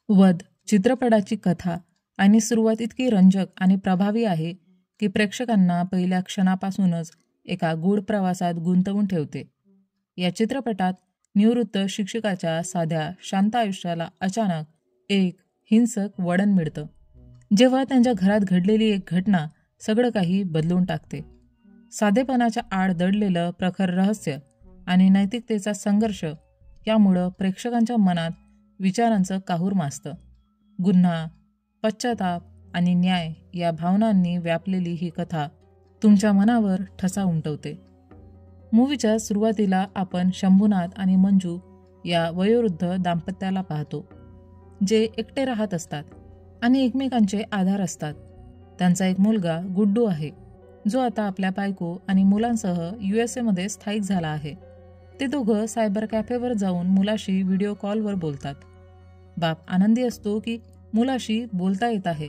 वध चित्रपटाची कथा आणि सुरुवात इतकी रंजक आणि प्रभावी आहे की प्रेक्षकांना पहिल्या क्षणापासूनच एका गूढ प्रवासात गुंतवून ठेवते. या चित्रपटात निवृत्त शिक्षकाच्या साध्या शांत आयुष्याला अचानक एक हिंसक वळण मिळतं, जेव्हा त्यांच्या घरात घडलेली एक घटना सगळं काही बदलून टाकते. साधेपणाच्या आड दडलेलं प्रखर रहस्य आणि नैतिकतेचा संघर्ष यामुळं प्रेक्षकांच्या मनात विचारांचं काहूर माजतं. गुन्हा, पश्चाताप आणि न्याय या भावनांनी व्यापलेली ही कथा तुमच्या मनावर ठसा उमटवते. मूवीच्या सुरुवातीला आपण शंभूनाथ आणि मंजू या वयोवृद्ध दाम्पत्याला पाहतो, जे एकटे राहत असतात आणि एकमेकांचे आधार असतात. त्यांचा एक मुलगा गुड्डू आहे, जो आता आपल्या बायको आणि मुलांसह USA मध्ये स्थायिक झाला आहे. ते दोघं सायबर कॅफेवर जाऊन मुलाशी व्हिडिओ कॉलवर बोलतात. बाप आनंदी असतो की मुलाशी बोलता येत आहे,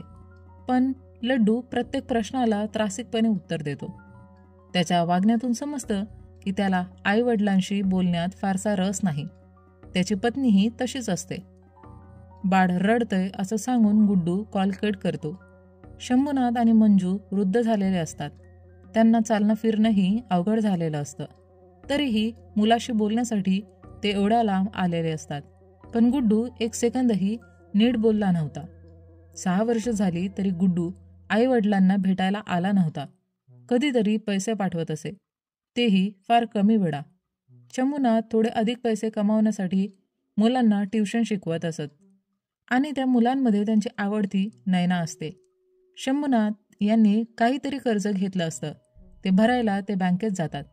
पण लड्डू प्रत्येक प्रश्नाला त्रासिकपणे उत्तर देतो. त्याच्या वागण्यातून समजतं की त्याला आई वडिलांशी बोलण्यात फारसा रस नाही. त्याची पत्नीही तशीच असते. बाळ रडतंय असं सांगून गुड्डू कॉल कट करतो. शंभूनाथ आणि मंजू वृद्ध झालेले असतात. त्यांना चालणं फिरणंही अवघड झालेलं असतं. तरीही मुलाशी बोलण्यासाठी ते एवढ्या लांब आलेले असतात. पण गुड्डू एक सेकंदही नीट बोलला नव्हता. 6 वर्ष झाली तरी गुड्डू आई वडिलांना भेटायला आला नव्हता. कधीतरी पैसे पाठवत असे, तेही फार कमी वेळा. शंभूनाथ थोडे अधिक पैसे कमावण्यासाठी मुलांना ट्युशन शिकवत असत आणि त्या मुलांमध्ये त्यांची आवडती नैना असते. शंभूनाथ यांनी काहीतरी कर्ज घेतलं असतं. ते भरायला ते बँकेत जातात,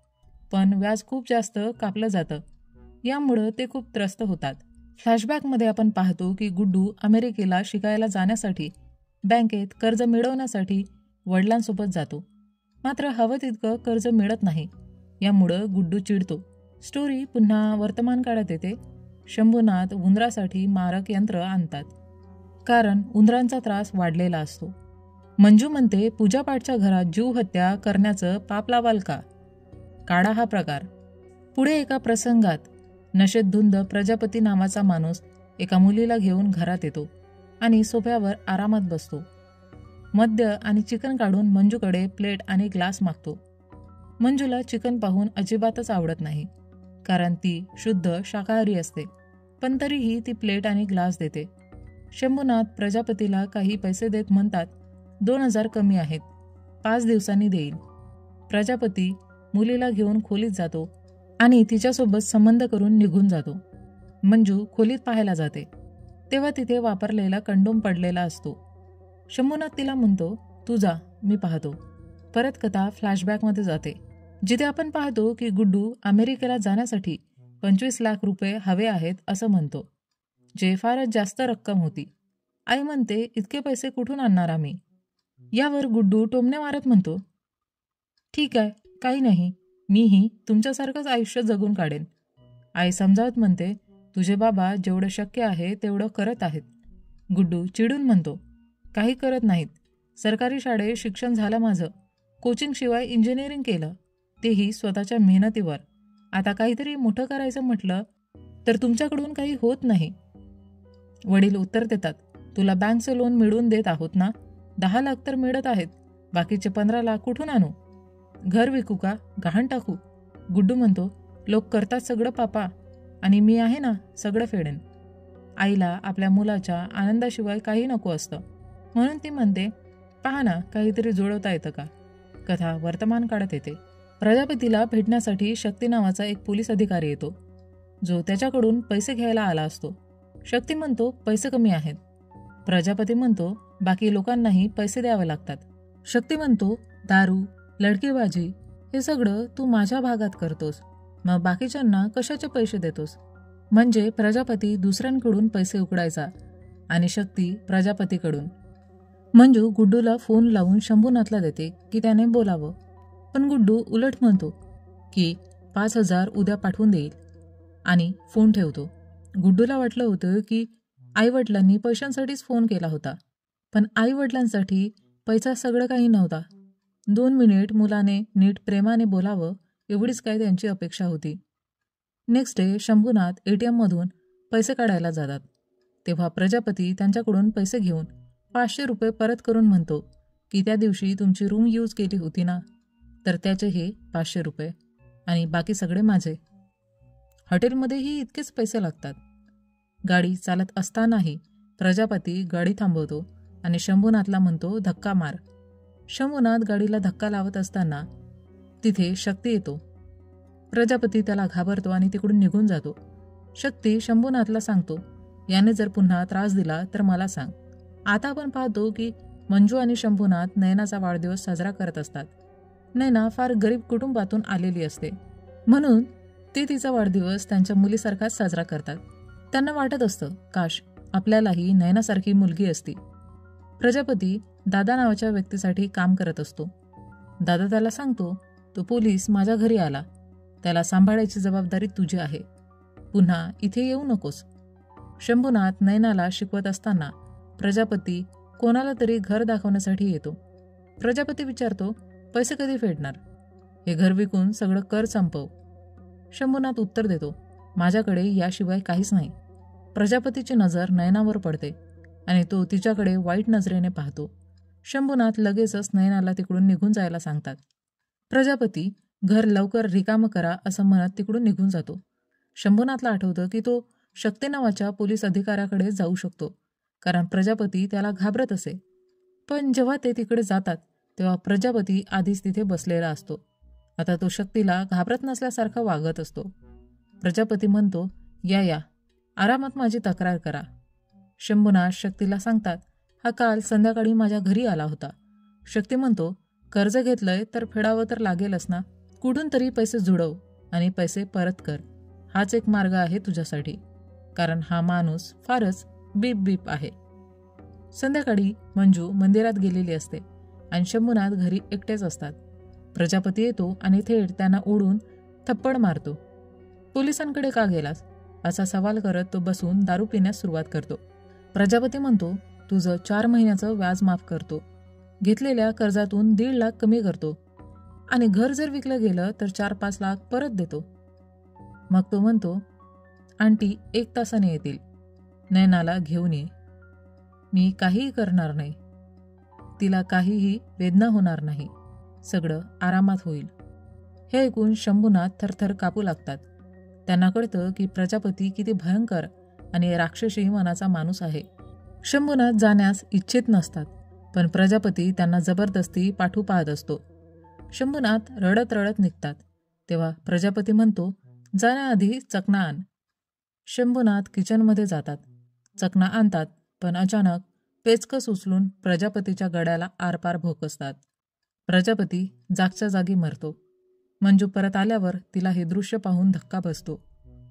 पण व्याज खूप जास्त कापलं जातं. यामुळं ते खूप त्रस्त होतात. फ्लॅशबॅकमध्ये आपण पाहतो की गुड्डू अमेरिकेला शिकायला जाण्यासाठी बँकेत कर्ज मिळवण्यासाठी वडिलांसोबत जातो. मात्र हवं तितकं कर्ज मिळत नाही. यामुळं गुड्डू चिडतो. स्टोरी पुन्हा वर्तमान काळात येते. शंभूनाथ उंदरासाठी मारक यंत्र आणतात, कारण उंदरांचा त्रास वाढलेला असतो. मंजू म्हणते, पूजापाठच्या घरात जीव हत्या करण्याचं पाप लावाल का? काढा हा प्रकार. पुढे एका प्रसंगात नशेत धुंद प्रजापती नावाचा माणूस एका मुलीला घेऊन घरात येतो आणि सोफ्यावर आरामात बसतो. मद्य आणि चिकन काढून मंजूकडे प्लेट आणि ग्लास मागतो. मंजूला चिकन पाहून अजिबातच आवडत नाही, कारण ती शुद्ध शाकाहारी असते. पण तरीही ती प्लेट आणि ग्लास देते. शंभूनाथ प्रजापतीला काही पैसे देत म्हणतात, 2000 कमी आहेत, 5 दिवसांनी देईल. प्रजापती मुलीला घेऊन खोलीत जातो आणि तिच्यासोबत संबंध करून निघून जातो. मंजू खोलीत पाहायला जाते, तेव्हा तिथे वापरलेला कंडोम पडलेला असतो. शंभूनाथ तिला म्हणतो, तू जा, मी पाहतो. परत कथा फ्लॅशबॅकमध्ये जाते, जिथे आपण पाहतो की गुड्डू अमेरिकेला जाण्यासाठी 25 लाख रुपये हवे आहेत असं म्हणतो, जे फारच जास्त रक्कम होती. आई म्हणते, इतके पैसे कुठून आणणार आम्ही? यावर गुड्डू टोमणे मारत म्हणतो, ठीक आहे, काही नाही, मीही तुमच्यासारखंच आयुष्य जगून काढेन. आई समजावत म्हणते, तुझे बाबा जेवढं शक्य आहे तेवढं करत आहेत. गुड्डू चिडून म्हणतो, काही करत नाहीत. सरकारी शाळेत शिक्षण झालं माझं, कोचिंगशिवाय इंजिनिअरिंग केलं, तेही स्वतःच्या मेहनतीवर. आता काहीतरी मोठं करायचं म्हटलं तर तुमच्याकडून काही होत नाही. वडील उत्तर देतात, तुला बँकचं लोन मिळवून देत आहोत ना, 10 लाख तर मिळत आहेत, बाकीचे 15 लाख कुठून आणू? घर विकू का, गहाण टाकू? गुड्डू म्हणतो, लोक करतात सगळं पापा, आणि मी आहे ना, सगळं फेडेन. आईला आपल्या मुलाच्या आनंदाशिवाय काही नको असतं, म्हणून ती म्हणते, पहा ना, काहीतरी जुळवता येतं का? कथा वर्तमान काळात येते. प्रजापतीला भेटण्यासाठी शक्ती नावाचा एक पोलीस अधिकारी येतो, जो त्याच्याकडून पैसे घ्यायला आला असतो. शक्ती म्हणतो, पैसे कमी आहेत. प्रजापती म्हणतो, बाकी लोकांनाही पैसे द्यावे लागतात. शक्ती म्हणतो, दारू, लडकीबाजी हे सगळं तू माझ्या भागात करतोस, मग बाकीच्यांना कशाचे पैसे देतोस? म्हणजे प्रजापती दुसऱ्यांकडून पैसे उकडायचा आणि शक्ती प्रजापतीकडून. मंजू गुड्डूला फोन लावून शंभूनाथला देते की त्याने बोलावं, पण गुड्डू उलट म्हणतो की 5000 उद्या पाठवून देईल आणि फोन ठेवतो. गुड्डूला वाटलं होतं की आईवडिलांनी पैशांसाठीच फोन केला होता, पण आईवडिलांसाठी पैसा सगळं काही नव्हता. 2 मिनिट मुलाने नीट प्रेमाने बोलावं एवढीच काय त्यांची अपेक्षा होती. नेक्स्ट डे शंभूनाथ ATM मधून पैसे काढायला जातात. तेव्हा प्रजापती त्यांच्याकडून पैसे घेऊन 500 रुपये परत करून म्हणतो की त्या दिवशी तुमची रूम यूज केली होती ना, तर त्याचे हे 500 रुपये आणि बाकी सगळे माझे. हॉटेलमध्येही इतकेच पैसे लागतात. गाडी चालत असतानाही प्रजापती गाडी थांबवतो आणि शंभूनाथला म्हणतो, धक्का मार. शंभूनाथ गाडीला धक्का लावत असताना तिथे शक्ती येतो. प्रजापती त्याला घाबरतो आणि तिकडून निघून जातो. शक्ती शंभूनाथला सांगतो, याने जर पुन्हा त्रास दिला तर मला सांग. आता आपण पाहतो की मंजू आणि शंभूनाथ नयनाचा वाढदिवस साजरा करत असतात. नयना फार गरीब कुटुंबातून आलेली असते, म्हणून ते तिचा वाढदिवस त्यांच्या मुलीसारखाच साजरा करतात. त्यांना वाटत असतं, काश आपल्यालाही नयनासारखी मुलगी असती. प्रजापती दादा नावाच्या व्यक्तीसाठी काम करत असतो. दादा त्याला सांगतो, तो पोलीस माझ्या घरी आला, त्याला सांभाळायची जबाबदारी तुझी आहे, पुन्हा इथे येऊ नकोस. शंभूनाथ नयनाला शिकवत असताना प्रजापती कोणाला तरी घर दाखवण्यासाठी येतो. प्रजापती विचारतो, पैसे कधी फेडणार? हे घर विकून सगळं कर संपव. शंभूनाथ उत्तर देतो, माझ्याकडे याशिवाय काहीच नाही. प्रजापतीची नजर नयनावर पडते आणि तो तिच्याकडे वाईट नजरेने पाहतो. शंभूनाथ लगेचच नयनाला तिकडून निघून जायला सांगतात. प्रजापती घर लवकर रिकामं करा असं म्हणत तिकडून निघून जातो. शंभूनाथला आठवतं की तो शक्ती नावाच्या पोलीस अधिकाऱ्याकडे जाऊ शकतो, कारण प्रजापती त्याला घाबरत असे. पण जेव्हा ते तिकडे जातात तेव्हा प्रजापती आधीच तिथे बसलेला असतो. आता तो शक्तीला घाबरत नसल्यासारखा वागत असतो. प्रजापती म्हणतो, या आरामात माझी तक्रार करा. शंभूनाथ शक्तीला सांगतात, हा काल संध्याकाळी माझ्या घरी आला होता. शक्ती म्हणतो, कर्ज घेतलंय तर फेडावं तर लागेलच ना, कुठून तरी पैसे जुडव आणि पैसे परत कर. हाच एक मार्ग आहे तुझ्यासाठी, कारण हा माणूस फारच बीप आहे. संध्याकाळी मंजू मंदिरात गेलेली असते आणि शंभूनाथ घरी एकटेच असतात. प्रजापती येतो आणि थेट त्यांना ओढून थप्पड मारतो. पोलिसांकडे का गेलास असा सवाल करत तो बसून दारू पिण्यास सुरुवात करतो. प्रजापती म्हणतो, तुझं 4 महिन्याचं व्याज माफ करतो, घेतलेल्या कर्जातून 1.5 लाख कमी करतो आणि घर जर विकलं गेलं तर 4-5 लाख परत देतो. मग तो म्हणतो, आंटी 1 तासाने येतील, नयनाला घेऊन ये. मी काहीही करणार नाही, तिला काहीही वेदना होणार नाही, सगळं आरामात होईल. हे ऐकून शंभूनाथ थरथर कापू लागतात. त्यांना कळतं की प्रजापती किती भयंकर आणि राक्षसी मनाचा माणूस आहे. शंभूनाथ जाण्यास इच्छित नसतात, पण प्रजापती त्यांना जबरदस्ती पाठू पाहत असतो. शंभूनाथ रडत रडत निघतात. तेव्हा प्रजापती म्हणतो, जाण्याआधी चकना आण. शंभूनाथ किचनमध्ये जातात, चकना आणतात, पण अचानक पेचकस उचलून प्रजापतीच्या गळ्याला आरपार भोकसतात. प्रजापती जागच्या जागी मरतो. मंजू परत आल्यावर तिला हे दृश्य पाहून धक्का बसतो.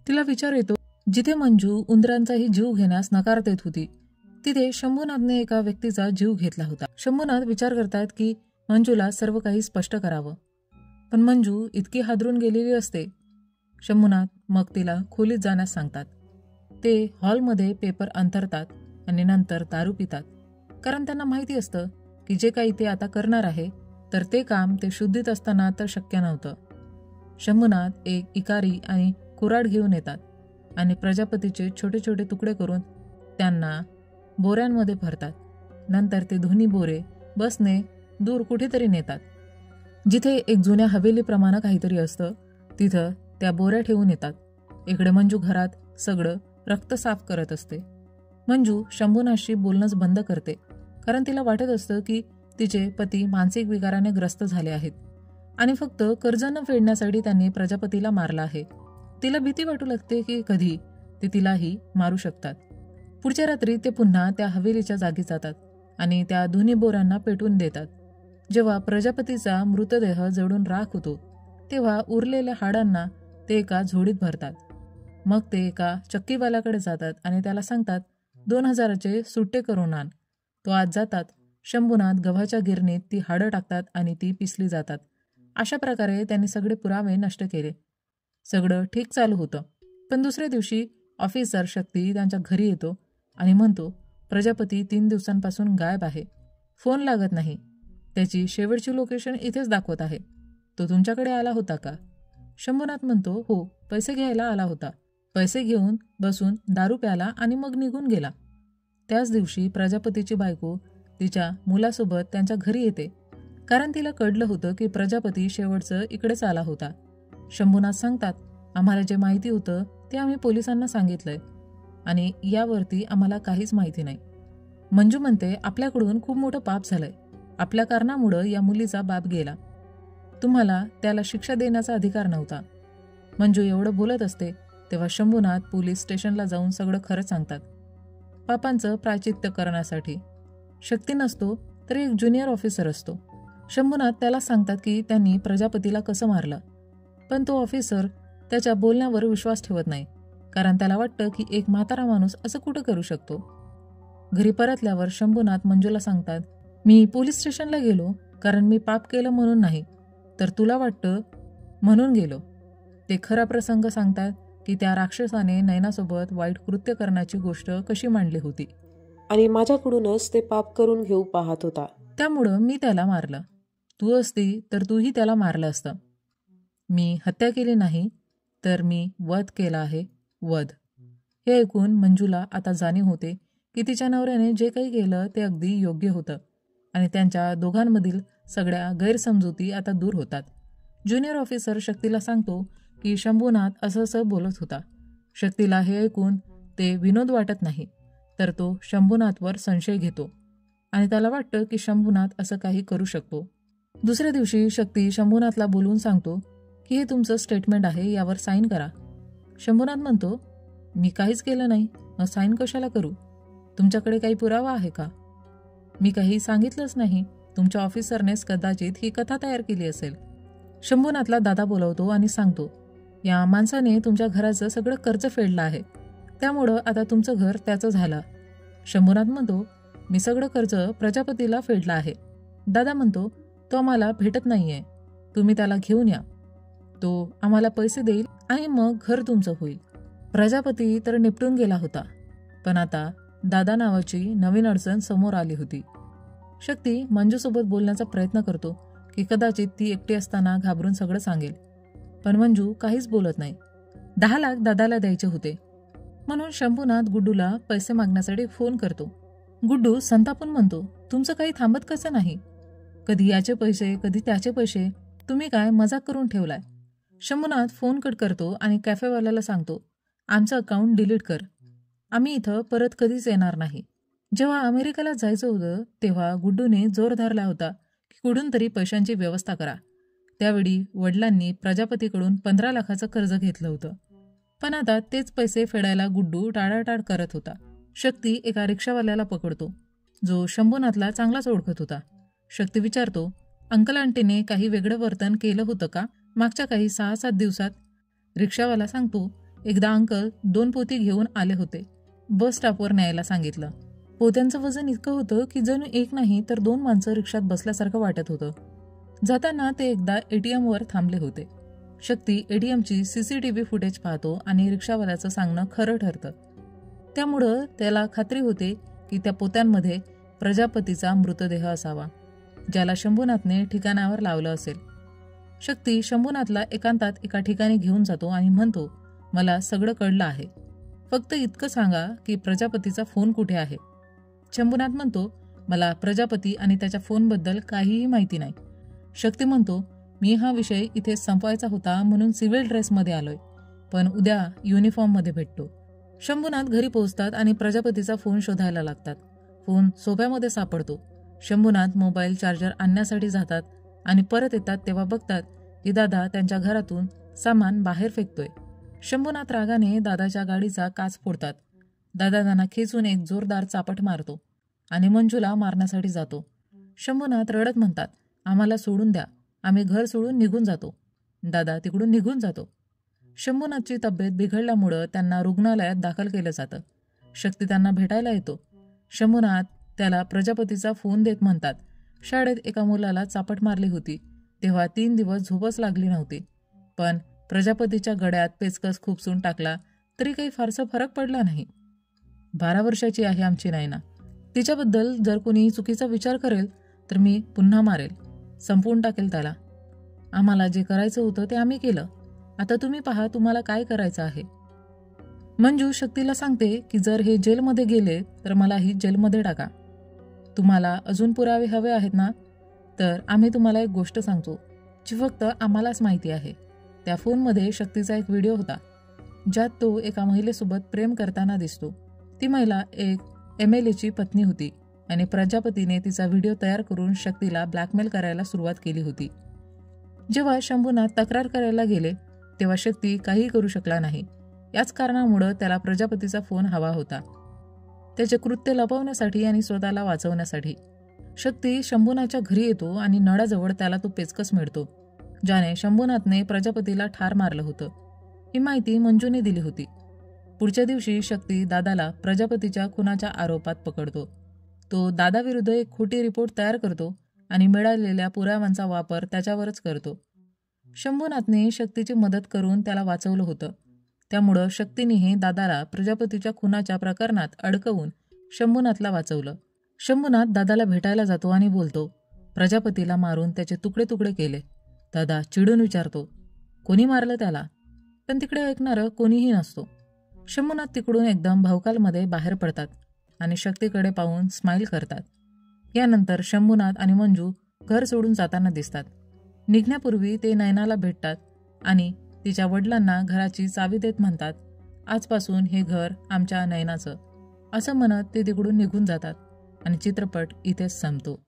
तिला विचार येतो, जिथे मंजू उंदरांचाही जीव घेण्यास नकार देत होती तिथे शंभूनाथने एका व्यक्तीचा जीव घेतला होता. शंभूनाथ विचार करतात की मंजूला सर्व काही स्पष्ट करावं, पण मंजू इतकी हादरून गेलेली असते. शंभूनाथ मग तिला खोलीत जाण्यास सांगतात. ते हॉलमध्ये पेपर अंथरतात आणि नंतर दारू पितात, कारण त्यांना माहिती असतं की जे काही ते आता करणार आहे तर ते काम ते शुद्धीत असताना तर शक्य नव्हतं. शंभूनाथ एक इकारी आणि कुऱ्हाड घेऊन येतात आणि प्रजापतीचे छोटे छोटे तुकडे करून त्यांना बोऱ्यांमध्ये भरतात. नंतर ते दोन्ही बोरे बसने दूर कुठेतरी नेतात. जिथे एक जुन्या हवेलीप्रमाणे काहीतरी असतं तिथं त्या बोऱ्या ठेवून येतात. इकडे मंजू घरात सगळं रक्त साफ करत असते. मंजू शंभूनाथशी बोलणंच बंद करते, कारण तिला वाटत असतं की तिचे पती मानसिक विकाराने ग्रस्त झाले आहेत आणि फक्त कर्ज न फेडण्यासाठी त्यांनी प्रजापतीला मारला आहे. तिला भीती वाटू लागते की कधी ते तिलाही मारू शकतात. पुढच्या रात्री ते पुन्हा त्या हवेलीच्या जागी जातात आणि त्या दोन्ही बोरांना पेटवून देतात. जेव्हा प्रजापतीचा मृतदेह जळून राख होतो तेव्हा उरलेल्या हाडांना ते एका झोडीत भरतात. मग ते एका चक्कीवाल्याकडे जातात आणि त्याला सांगतात, 2000चे सुट्टे करून आण. तो आज जातात. शंभूनाथ गव्हाच्या गिरणीत ती हाडं टाकतात आणि ती पिसली जातात. अशा प्रकारे त्यांनी सगळे पुरावे नष्ट केले. सगळं ठीक चालू होतं, पण दुसऱ्या दिवशी ऑफिसर शक्ती त्यांच्या घरी येतो आणि म्हणतो, प्रजापती 3 दिवसांपासून गायब आहे, फोन लागत नाही, त्याची शेवटची लोकेशन इथेच दाखवत आहे. तो तुमच्याकडे आला होता का? शंभूनाथ म्हणतो, हो, पैसे घ्यायला आला होता. पैसे घेऊन बसून दारू प्याला आणि मग निघून गेला. त्याच दिवशी प्रजापतीची बायको तिच्या मुलासोबत त्यांच्या घरी येते, कारण तिला कळलं होतं की प्रजापती शेवटचं इकडेच आला होता. शंभूनाथ सांगतात, आम्हाला जे माहिती होतं ते आम्ही पोलिसांना सांगितलंय आणि यावरती आम्हाला काहीच माहिती नाही. मंजू म्हणते, आपल्याकडून खूप मोठं पाप झालंय. आपल्या कारणामुळं या मुलीचा बाप गेला. तुम्हाला त्याला शिक्षा देण्याचा अधिकार नव्हता. मंजू एवढं बोलत असते तेव्हा शंभूनाथ पोलीस स्टेशनला जाऊन सगळं खरं सांगतात. पापांचं प्रायचित्त करण्यासाठी शक्ती नसतो तर एक ज्युनियर ऑफिसर असतो. शंभूनाथ त्याला सांगतात की त्यांनी प्रजापतीला कसं मारलं, पण तो ऑफिसर त्याच्या बोलण्यावर विश्वास ठेवत नाही, कारण त्याला वाटतं की एक म्हातारा माणूस असं कुठं करू शकतो. घरी परतल्यावर शंभूनाथ मंजूला सांगतात, मी पोलीस स्टेशनला गेलो कारण मी पाप केलं म्हणून नाही, तर तुला वाटतं म्हणून गेलो. ते खरा प्रसंग सांगतात की त्या राक्षसाने नयनासोबत वाईट कृत्य करण्याची गोष्ट कशी मांडली होती आणि माझ्याकडूनच ते पाप करून घेऊ पाहत होता. त्यामुळं मी त्याला मारलं. तू असती तर तूही त्याला मारलं असतं. मी हत्या केली नाही, तर मी वध केला आहे, वध. हे ऐकून मंजूला आता जाणीव होते की तिच्या नवऱ्याने जे काही केलं ते अगदी योग्य होतं आणि त्यांच्या दोघांमधील सगळ्या गैरसमजुती आता दूर होतात. ज्युनियर ऑफिसर शक्तीला सांगतो की शंभूनाथ असं बोलत होता. शक्तीला हे ऐकून ते विनोद वाटत नाही, तर तो शंभूनाथवर संशय घेतो आणि त्याला वाटतं की शंभूनाथ असं काही करू शकतो. दुसऱ्या दिवशी शक्ती शंभूनाथला बोलवून सांगतो की हे तुमचं स्टेटमेंट आहे, यावर साईन करा. शंभूनाथ म्हणतो, मी काहीच केलं नाही, मग साईन कशाला करू? तुमच्याकडे काही पुरावा आहे का? मी काही सांगितलंच नाही. तुमच्या ऑफिसरनेच कदाचित ही कथा तयार केली असेल. शंभूनाथला दादा बोलवतो आणि सांगतो, या माणसाने तुमच्या घराचं सगळं कर्ज फेडलं आहे, त्यामुळं आता तुमचं घर त्याचं झालं. शंभूनाथ म्हणतो, मी सगळं कर्ज प्रजापतीला फेडलं आहे. दादा म्हणतो, तो आम्हाला भेटत नाहीये, तुम्ही त्याला घेऊन या. तो आम्हाला पैसे देईल आणि मग घर तुमचं होईल. प्रजापती तर निपटून गेला होता, पण आता दादा नावाची नवीन अडचण समोर आली होती. शक्ती मंजूसोबत बोलण्याचा प्रयत्न करतो की कदाचित ती एकटी असताना घाबरून सगळं सांगेल, पण मंजू काहीच बोलत नाही. 10 लाख दादाला द्यायचे होते म्हणून शंभूनाथ गुड्डूला पैसे मागण्यासाठी फोन करतो. गुड्डू संतापून म्हणतो, तुमचं काही थांबत कसं नाही? कधी याचे पैसे कधी त्याचे पैसे, तुम्ही काय मजाक करून ठेवलाय? शंभूनाथ फोन कट करतो आणि कॅफेवाल्याला सांगतो, आमचं अकाउंट डिलीट कर. आम्ही इथं परत कधीच येणार नाही. जेव्हा अमेरिकेला जायचं होतं तेव्हा गुड्डूने जोर धरला होता की कुठून तरी पैशांची व्यवस्था करा. त्यावेळी वडिलांनी प्रजापतीकडून 15 लाखाचं कर्ज घेतलं होतं, पण आता तेच पैसे फेडायला गुड्डू टाळाटाळ करत होता. शक्ती एका रिक्षावाल्याला पकडतो, जो शंभूनाथला चांगलाच ओळखत होता. शक्ती विचारतो, अंकल आंटीने काही वेगळं वर्तन केलं होतं का मागच्या काही 6-7 दिवसात? रिक्षावाला सांगतो, एकदा अंकल 2 पोती घेऊन आले होते. बस स्टॉपवर न्यायला सांगितलं. पोत्यांचं वजन इतकं होतं की जणू एक नाही तर 2 माणसं रिक्षात बसल्यासारखं वाटत होतं. जाताना ते एकदा ATMवर थांबले होते. शक्ती ATMची CCTV फुटेज पाहतो आणि रिक्षावाल्याचं सांगणं खरं ठरतं. त्यामुळं त्याला खात्री होते की त्या पोत्यांमध्ये प्रजापतीचा मृतदेह असावा, ज्याला शंभूनाथने ठिकाणावर लावलं असेल. शक्ती शंभूनाथला एकांतात एका ठिकाणी घेऊन जातो आणि म्हणतो, मला सगळं कळलं आहे, फक्त इतकं सांगा की प्रजापतीचा फोन कुठे आहे. शंभूनाथ म्हणतो, मला प्रजापती आणि त्याच्या फोनबद्दल काहीही माहिती नाही. शक्ती म्हणतो, मी हा विषय इथे संपवायचा होता म्हणून सिव्हिल ड्रेसमध्ये आलोय, पण उद्या युनिफॉर्ममध्ये भेटतो. शंभूनाथ घरी पोहोचतात आणि प्रजापतीचा फोन शोधायला लागतात. फोन सोफ्यामध्ये सापडतो. शंभूनाथ मोबाईल चार्जर आणण्यासाठी जातात आणि परत येतात तेव्हा बघतात की दादा त्यांच्या घरातून सामान बाहेर फेकतोय. शंभूनाथ रागाने दादाच्या गाडीचा काच फोडतात. दादा त्यांना खेचून एक जोरदार चापट मारतो आणि मंजूला मारण्यासाठी जातो. शंभूनाथ रडत म्हणतात, आम्हाला सोडून द्या, आम्ही घर सोडून निघून जातो. दादा तिकडून निघून जातो. शंभूनाथची तब्येत बिघडल्यामुळं त्यांना रुग्णालयात दाखल केलं जातं. शक्ती त्यांना भेटायला येतो. शंभूनाथ त्याला प्रजापतीचा फोन देत म्हणतात, शाळेत एका मुलाला चापट मारली होती तेव्हा 3 दिवस झोपच लागली नव्हती, पण प्रजापतीच्या गळ्यात पेचकस खुपसून टाकला तरी काही फारसा फरक पडला नाही. 12 वर्षाची आहे आमची नयना. तिच्याबद्दल जर कोणी चुकीचा विचार करेल तर मी पुन्हा मारेल, संपवून टाकेल त्याला. आम्हाला जे करायचं होतं ते आम्ही केलं. आता तुम्ही पहा तुम्हाला काय करायचं आहे. मंजू शक्तीला सांगते की जर हे जेलमध्ये गेले तर मलाही जेलमध्ये टाका. तुम्हाला अजून पुरावे हवे आहेत ना, तर आम्ही तुम्हाला एक गोष्ट सांगतो जी फक्त आम्हालाच माहिती आहे. त्या फोनमध्ये शक्तीचा एक व्हिडिओ होता ज्यात तो एका महिलेसोबत प्रेम करताना दिसतो. ती महिला एक MLAची पत्नी होती आणि प्रजापतीने तिचा व्हिडिओ तयार करून शक्तीला ब्लॅकमेल करायला सुरुवात केली होती. जेव्हा शंभूनाथ तक्रार करायला गेले तेव्हा शक्ती काहीही करू शकला नाही. याच कारणामुळे त्याला प्रजापतीचा फोन हवा होता, त्याचे कृत्य लपवण्यासाठी आणि स्वतःला वाचवण्यासाठी. शक्ती शंभूनाथच्या घरी येतो आणि नळाजवळ त्याला तो पेचकस मिळतो ज्याने शंभूनाथने प्रजापतीला ठार मारलं होतं. ही माहिती मंजूने दिली होती. पुढच्या दिवशी शक्ती दादाला प्रजापतीच्या खुनाच्या आरोपात पकडतो. तो दादाविरुद्ध एक खोटी रिपोर्ट तयार करतो आणि मिळालेल्या पुराव्यांचा वापर त्याच्यावरच करतो. शंभूनाथने शक्तीची मदत करून त्याला वाचवलं होतं, त्यामुळं शक्तीनेही दादाला प्रजापतीच्या खुनाच्या प्रकरणात अडकवून शंभूनाथला वाचवलं. शंभूनाथ दादाला भेटायला जातो आणि बोलतो, प्रजापतीला मारून त्याचे तुकडे तुकडे केले. दादा चिडून विचारतो, कोणी मारलं त्याला? पण तिकडे ऐकणारं कोणीही नसतो. शंभूनाथ तिकडून एकदम भावकालमध्ये बाहेर पडतात आणि शक्तीकडे पाहून स्माईल करतात. यानंतर शंभूनाथ आणि मंजू घर सोडून जाताना दिसतात. निघण्यापूर्वी ते नयनाला भेटतात आणि तिच्या वडिलांना घराची चावी देत म्हणतात, आजपासून हे घर आमच्या नयनाचं. असं म्हणत ते तिकडून निघून जातात आणि चित्रपट इथेच संपतो.